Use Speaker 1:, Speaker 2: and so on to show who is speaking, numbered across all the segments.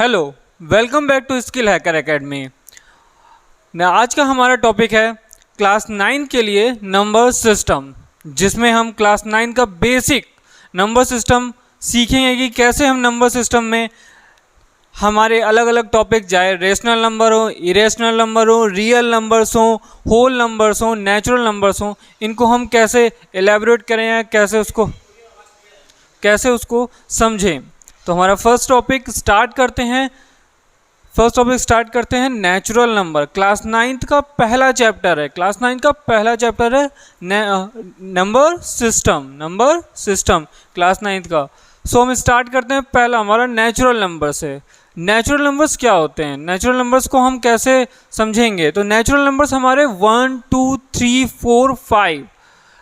Speaker 1: Hello, welcome back to skill hacker academy. आज का हमारा टॉपिक है क्लास 9 के लिए नंबर सिस्टम, जिसमें हम क्लास 9 का बेसिक नंबर सिस्टम सीखेंगे कि कैसे हम नंबर सिस्टम में हमारे अलग अलग टॉपिक जाए, रेशनल नंबर हो, इरेशनल नंबर हो, रियल नंबर्स हो, होल नंबर्स हो, नेचुरल नंबर्स हो, इनको हम कैसे एलैबोरेट करें या कैसे उसको समझें। तो हमारा फर्स्ट टॉपिक स्टार्ट करते हैं नेचुरल नंबर। क्लास 9 का पहला चैप्टर है नंबर सिस्टम क्लास 9 का। सो हम स्टार्ट करते हैं पहला हमारा नेचुरल नंबर से। नेचुरल नंबर्स क्या होते हैं, नेचुरल नंबर्स को हम कैसे समझेंगे। तो नेचुरल नंबर्स हमारे 1 2 3 4 5,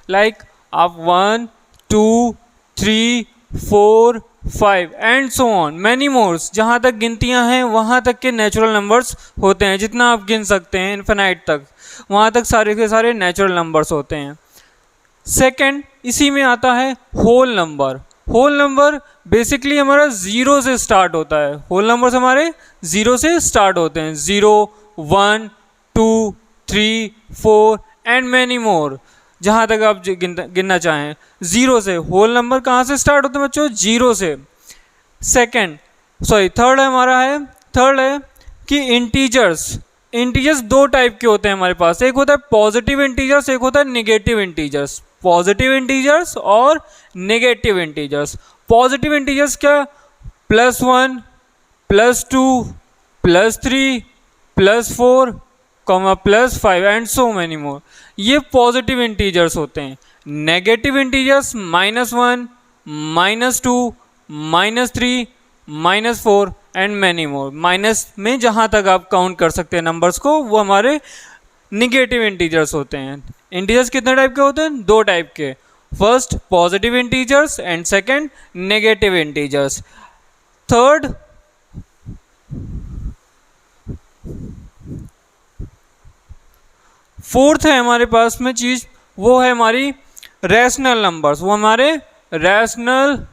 Speaker 1: लाइक आप 1 2 3 4 5 and so on many mores, जहाँ तक गिनतियाँ हैं वहाँ तक के नेचुरल नंबर्स होते हैं। जितना आप गिन सकते हैं इन्फिनाइट तक, वहाँ तक सारे के सारे नेचुरल नंबर्स होते हैं। सेकंड, इसी में आता है whole number. Whole number basically हमारा ज़ीरो से स्टार्ट होता है। होल नंबर्स हमारे ज़ीरो से स्टार्ट होते हैं, 0 1 2 3 4 एंड मैनी मोर, जहाँ तक आप गिनना चाहें। ज़ीरो से होल नंबर कहाँ से स्टार्ट होते हैं बच्चों, जीरो से। थर्ड है कि इंटीजर्स दो टाइप के होते हैं हमारे पास। एक होता है पॉजिटिव इंटीजर्स, एक होता है नेगेटिव इंटीजर्स। पॉजिटिव इंटीजर्स और नेगेटिव इंटीजर्स। पॉजिटिव इंटीजर्स क्या, +1 +2 +3 +4 +5 एंड सो मैनी मोर, ये पॉजिटिव इंटीजर्स होते हैं। Negative integers -1 -2 -3 -4 and many more. Minus में जहाँ तक आप काउंट कर सकते हैं नंबर्स को, वो हमारे निगेटिव इंटीजर्स होते हैं। इंटीजर्स कितने टाइप के होते हैं, दो टाइप के। First positive integers and second negative integers. Fourth है हमारे पास में चीज, वो है हमारी रैशनल नंबर्स। वो हमारे रैशनल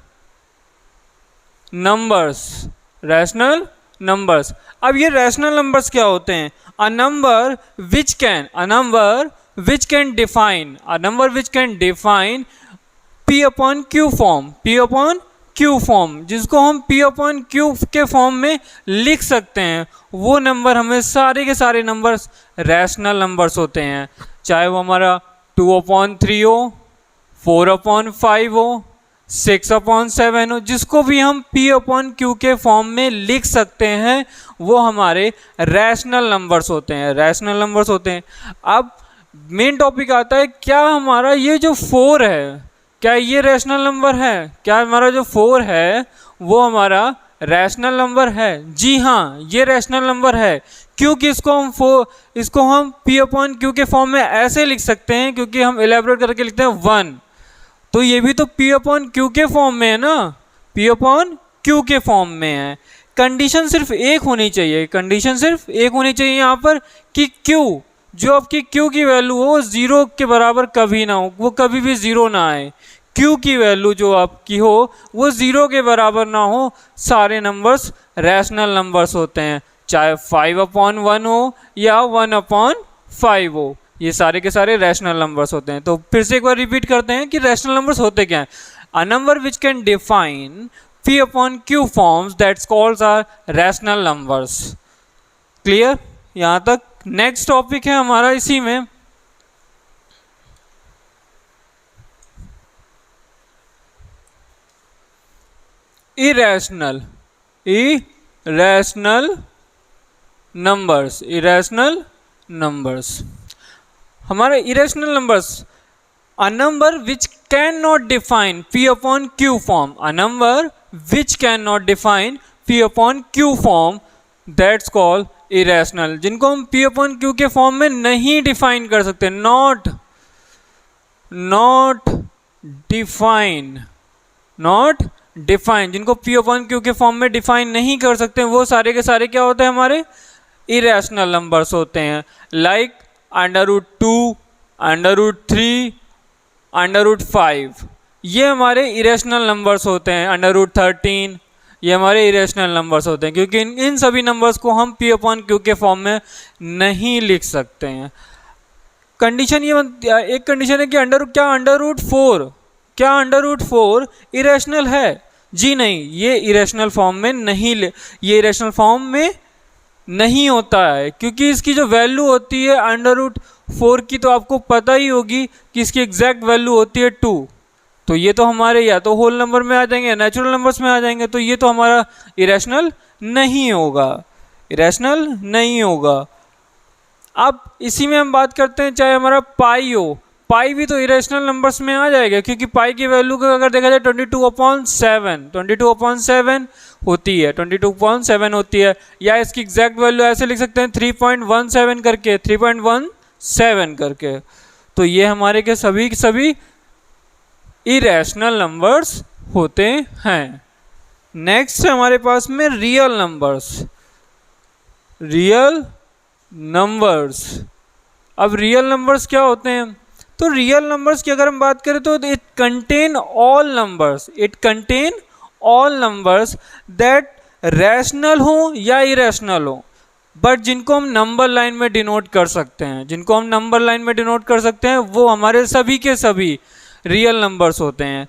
Speaker 1: नंबर्स। अब ये रैशनल नंबर्स क्या होते हैं, a number which can define P upon Q form, जिसको हम P अपॉन Q के फॉर्म में लिख सकते हैं, वो नंबर हमें सारे के सारे नंबर्स रैशनल नंबर्स होते हैं। चाहे वो हमारा 2/3 हो, 4/5 हो, 6/7 हो, जिसको भी हम P अपॉन Q के फॉर्म में लिख सकते हैं, वो हमारे रैशनल नंबर्स होते हैं। अब मेन टॉपिक आता है, क्या हमारा ये जो 4 है, क्या ये रैशनल नंबर है? क्या हमारा जो 4 है वो हमारा रैशनल नंबर है? जी हाँ, ये रैशनल नंबर है। क्योंकि इसको हम P अपॉन Q के फॉर्म में ऐसे लिख सकते हैं, क्योंकि हम एलैबोरेट करके लिखते हैं 1, तो ये भी तो P अपॉन Q के फॉर्म में है ना, P अपॉन Q के फॉर्म में है। कंडीशन सिर्फ एक होनी चाहिए यहाँ पर कि Q, जो आपकी Q की वैल्यू हो 0 के बराबर कभी ना हो, वो कभी भी 0 ना आए। Q की वैल्यू जो आपकी हो वो 0 के बराबर ना हो। सारे नंबर्स रैशनल नंबर्स होते हैं, चाहे 5/1 हो या 1/5 हो, ये सारे के सारे रैशनल नंबर्स होते हैं। तो फिर से एक बार रिपीट करते हैं कि रैशनल नंबर्स होते क्या हैं। A number which can define P upon Q forms that's called are rational numbers. Clear यहाँ तक? नेक्स्ट टॉपिक है हमारा इसी में, इरेशनल नंबर्स। हमारे irrational numbers, a number which can not define P upon Q form, that's called irrational. जिनको हम P upon Q के फॉर्म में नहीं डिफाइन कर सकते, नॉट डिफाइन, जिनको P अपॉन Q के फॉर्म में डिफाइन नहीं कर सकते, वो सारे के सारे क्या होते हैं, हमारे इरेशनल नंबर्स होते हैं। लाइक √2, √3, √5, ये हमारे इरेशनल नंबर्स होते हैं। √13, ये हमारे इरेशनल नंबर्स होते हैं, क्योंकि इन सभी नंबर्स को हम P अपॉन Q के फॉर्म में नहीं लिख सकते हैं। कंडीशन ये एक कंडीशन है कि अंडर रूट फोर इरेशनल है? जी नहीं, ये इरेशनल फॉर्म में ये इरेशनल फॉर्म में नहीं होता है, क्योंकि इसकी जो वैल्यू होती है अंडर रूट 4 की, तो आपको पता ही होगी कि इसकी एग्जैक्ट वैल्यू होती है 2। तो ये तो हमारे या तो होल नंबर में आ जाएंगे, नेचुरल नंबर्स में आ जाएंगे, तो ये तो हमारा इरेशनल नहीं होगा। अब इसी में हम बात करते हैं, चाहे हमारा पाई हो, पाई भी तो इरेशनल नंबर्स में आ जाएगा, क्योंकि पाई की वैल्यू को अगर देखा जाए 22/7 होती है, 22/7 होती है, या इसकी एग्जैक्ट वैल्यू ऐसे लिख सकते हैं 3.17 करके। तो ये हमारे के सभी इरेशनल नंबर्स होते हैं। नेक्स्ट है हमारे पास में रियल नंबर्स। अब रियल नंबर्स क्या होते हैं? तो रियल नंबर्स की अगर हम बात करें तो it contain all numbers that rational हो या इरेशनल हो, बट जिनको हम नंबर लाइन में डिनोट कर सकते हैं, वो हमारे सभी के सभी रियल नंबर्स होते हैं।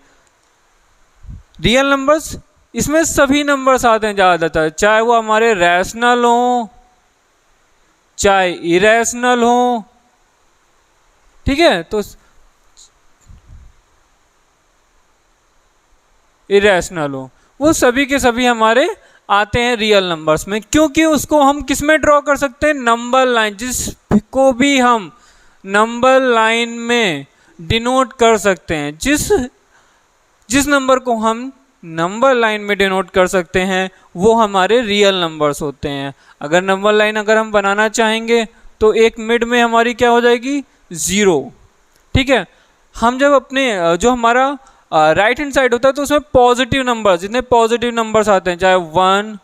Speaker 1: रियल नंबर्स, इसमें सभी नंबर्स आते हैं ज़्यादातर, चाहे वो हमारे रैशनल हो चाहे इरेशनल हो, ठीक है। तो इरेशनल हो, वो सभी के सभी हमारे आते हैं रियल नंबर्स में, क्योंकि उसको हम किस में ड्रॉ कर सकते हैं? नंबर लाइन, जिसको भी हम नंबर लाइन में डिनोट कर सकते हैं, जिस नंबर को हम नंबर लाइन में डिनोट कर सकते हैं वो हमारे रियल नंबर्स होते हैं। अगर नंबर लाइन अगर हम बनाना चाहेंगे तो एक मिड में हमारी क्या हो जाएगी? 0, ठीक है। हम जब अपने जो हमारा राइट हैंड साइड होता है तो उसमें पॉजिटिव नंबर्स, जितने पॉजिटिव नंबर्स आते हैं, चाहे 1,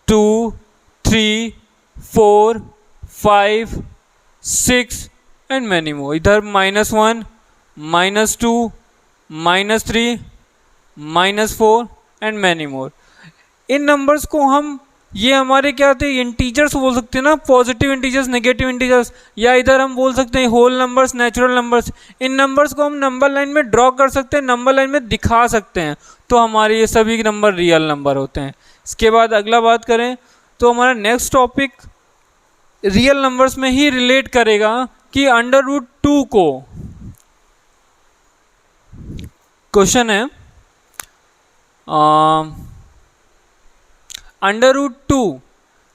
Speaker 1: 2, 3, 4, 5, 6 एंड मैनी मोर। इधर -1, -2, -3, -4 and many more. In numbers को हम, ये हमारे क्या थे? इंटीजर्स बोल सकते हैं ना, पॉजिटिव इंटीजर्स, नेगेटिव इंटीजर्स, या इधर हम बोल सकते हैं होल नंबर्स, नेचुरल नंबर्स। इन नंबर्स को हम नंबर लाइन में ड्रॉ कर सकते हैं, नंबर लाइन में दिखा सकते हैं, तो हमारे ये सभी नंबर रियल नंबर होते हैं। इसके बाद अगला बात करें तो हमारा नेक्स्ट टॉपिक रियल नंबर्स में ही रिलेट करेगा कि √2 को, क्वेश्चन है √2,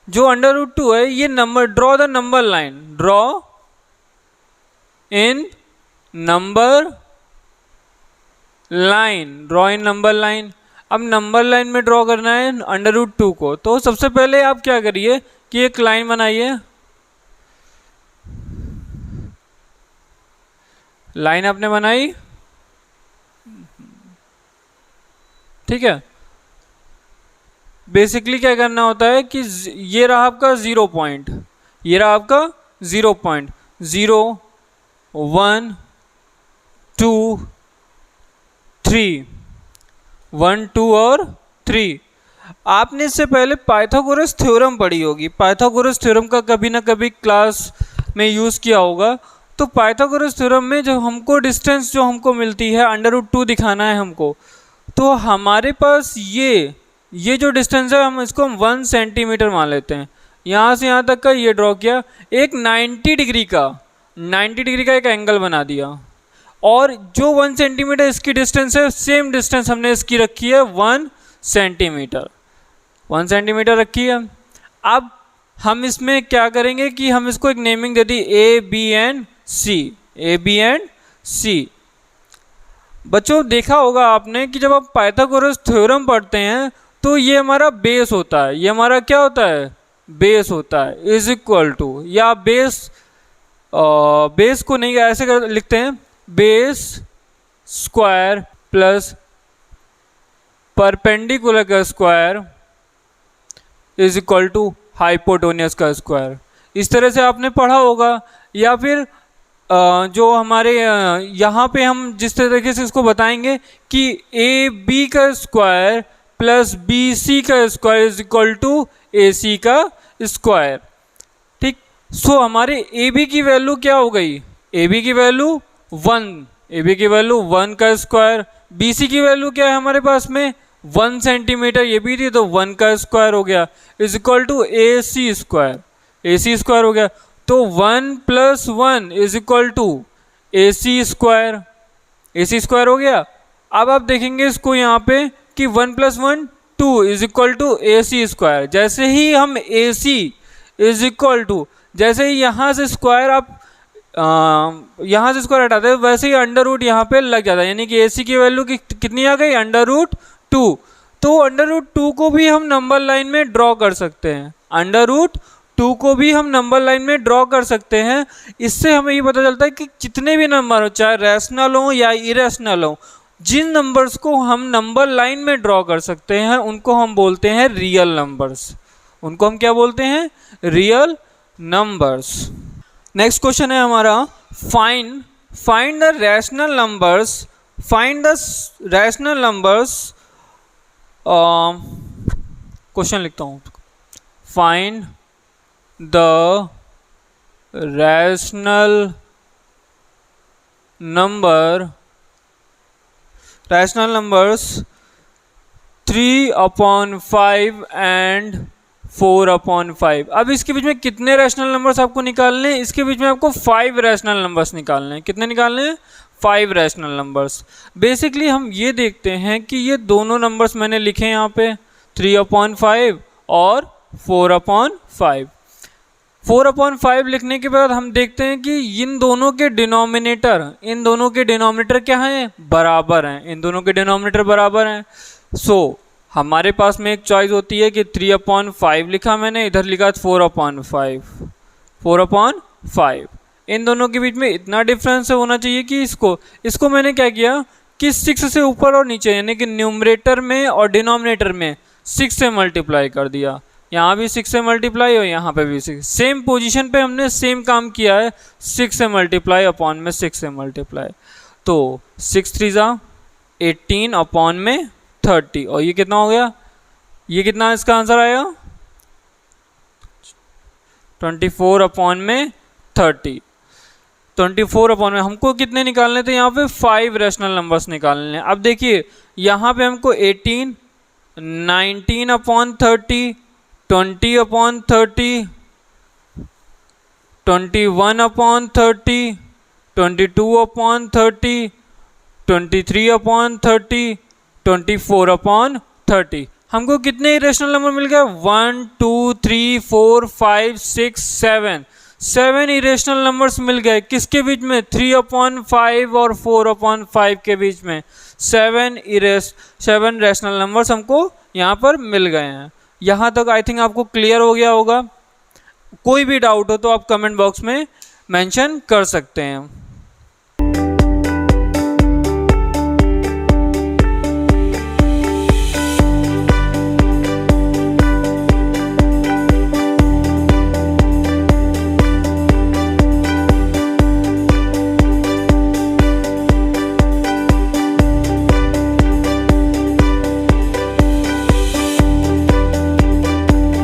Speaker 1: जो √2 है ये number, draw the number line, draw in number line. अब नंबर लाइन में ड्रॉ करना है √2 को, तो सबसे पहले आप क्या करिए कि एक लाइन बनाइए। लाइन आपने बनाई, ठीक है। बेसिकली क्या करना होता है कि ये रहा आपका 0 पॉइंट, 0, 1, 2, 3, 1, 2 और 3। आपने इससे पहले पाइथागोरस थ्योरम पढ़ी होगी, पाइथागोरस थ्योरम का कभी ना कभी क्लास में यूज़ किया होगा। तो पाइथागोरस थ्योरम में जो हमको डिस्टेंस जो हमको मिलती है, √2 दिखाना है हमको, तो हमारे पास ये जो डिस्टेंस है, हम इसको 1 सेंटीमीटर मान लेते हैं। यहाँ से यहाँ तक का ये ड्रॉ किया, एक 90 डिग्री का एक एंगल बना दिया, और जो 1 सेंटीमीटर इसकी डिस्टेंस है, सेम डिस्टेंस हमने इसकी रखी है 1 सेंटीमीटर रखी है। अब हम इसमें क्या करेंगे कि हम इसको एक naming they the A, B and C। बच्चों देखा होगा आपने कि जब आप पाइथागोरस थ्योरम पढ़ते हैं तो ये हमारा बेस होता है, ये हमारा क्या होता है? बेस होता है, इज इक्वल टू, या बेस को नहीं ऐसे लिखते हैं, बेस स्क्वायर प्लस परपेंडिकुलर का square is equal to hypotenuse का स्क्वायर। इस तरह से आपने पढ़ा होगा। या फिर जो हमारे यहाँ पे हम जिस तरीके से इसको बताएंगे कि ए बी का स्क्वायर प्लस बी सी का square is equal to a सी का स्क्वायर। ठीक, सो हमारे ए बी की वैल्यू क्या हो गई, ए बी की वैल्यू 1, ए बी की वैल्यू 1 का स्क्वायर, बी सी की वैल्यू क्या है हमारे पास में 1 सेंटीमीटर, ये भी थी तो 1 का स्क्वायर हो गया is equal to a c square, a c square हो गया। तो 1 + 1 is equal to a c square, a c square हो गया। अब आप देखेंगे इसको यहाँ पे कि 1 + 1 2 is equal to a c square. जैसे ही हम a c is equal to, जैसे ही यहाँ से स्क्वायर आप यहाँ से स्क्वायर हटाते हैं वैसे ही अंडर रूट यहाँ पे लग जाता है, यानी कि ए सी की वैल्यू कितनी आ गई √2। तो √2 को भी हम नंबर लाइन में ड्रॉ कर सकते हैं, √2 को भी हम नंबर लाइन में ड्रॉ कर सकते हैं। इससे हमें ये पता चलता है कि जितने भी नंबर हो, चाहे रैशनल हो या इरेशनल हो, जिन नंबर्स को हम नंबर लाइन में ड्रॉ कर सकते हैं उनको हम बोलते हैं रियल नंबर्स, उनको हम क्या बोलते हैं, रियल नंबर्स। नेक्स्ट क्वेश्चन है हमारा find the rational numbers, find the rational numbers. Question लिखता हूँ, find the rational numbers 3/5 and 4/5। अब इसके बीच में कितने रैशनल नंबर्स आपको निकालने हैं, इसके बीच में आपको 5 रैशनल नंबर्स निकालने हैं। कितने निकालने हैं, 5 रैशनल नंबर्स। बेसिकली हम ये देखते हैं कि ये दोनों नंबर्स मैंने लिखे यहाँ पे 3/5 और 4/5। 4/5 लिखने के बाद हम देखते हैं कि इन दोनों के डिनोमिनेटर क्या हैं, बराबर हैं, इन दोनों के डिनोमिनेटर बराबर हैं। सो हमारे पास में एक चॉइस होती है कि 3/5 लिखा मैंने, इधर लिखा 4/5। इन दोनों के बीच में इतना डिफरेंस होना चाहिए कि इसको मैंने क्या किया कि 6 से ऊपर और नीचे, यानी कि न्यूमरेटर में और डिनोमिनेटर में 6 से मल्टीप्लाई कर दिया। यहाँ भी 6 से मल्टीप्लाई और यहाँ पे भी 6, सेम पोजीशन पे हमने सेम काम किया है, 6 से मल्टीप्लाई अपॉन में 6 से मल्टीप्लाई। तो 6 3 18 अपॉन में 30, और ये कितना हो गया, ये कितना इसका आंसर आएगा 24 अपॉन में 30। 24 अपॉन में हमको कितने निकालने थे, यहाँ पे 5 रैशनल नंबर्स निकालने हैं। अब देखिए यहाँ पे हमको 18, 19/30, 20/30, 21/30, 22/30, 23/30, 24/30। हमको कितने इरेशनल नंबर मिल गए, 1 2 3 4 5 6 7 इरेशनल नंबर्स मिल गए। किसके बीच में, 3/5 और 4/5 के बीच में 7 रैशनल नंबर्स हमको यहाँ पर मिल गए हैं। यहाँ तक आई थिंक आपको क्लियर हो गया होगा। कोई भी डाउट हो तो आप कमेंट बॉक्स में मेंशन कर सकते हैं।